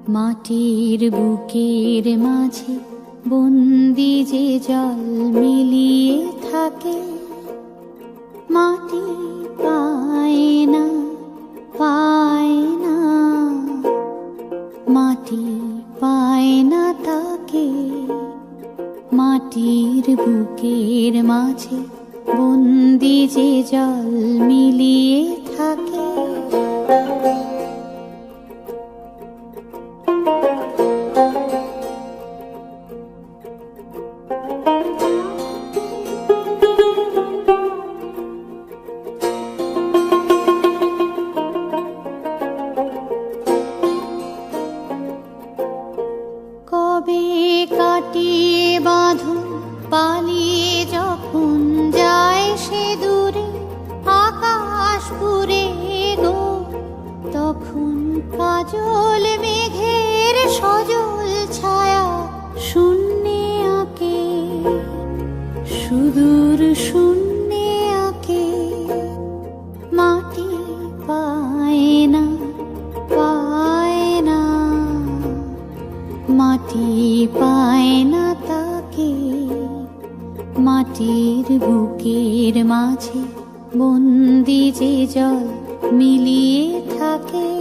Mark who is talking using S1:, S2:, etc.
S1: মাটির বুকের মাঝে বন্দি যে জল মিলিয়ে থাকে, মাটি পায় না, পায় না, মাটি পায় না তাকে। মাটির বুকের মাঝে বন্দি যে জল মিলিয়ে থাকে। কবে কাটিয়ে বাঁধন পালিয়ে যখন যায় সে দূরে আকাশ পুরে গো, তখন কাজল মেঘের সজল ছায়া শূন্যে আঁকে, সুদূর শূন্যে আঁকে। মাটি পায় না, পায় না, মাটি পায় না তাকে। মাটির বুকের মাঝে বন্দি যে জল মিলিয়ে থাকে।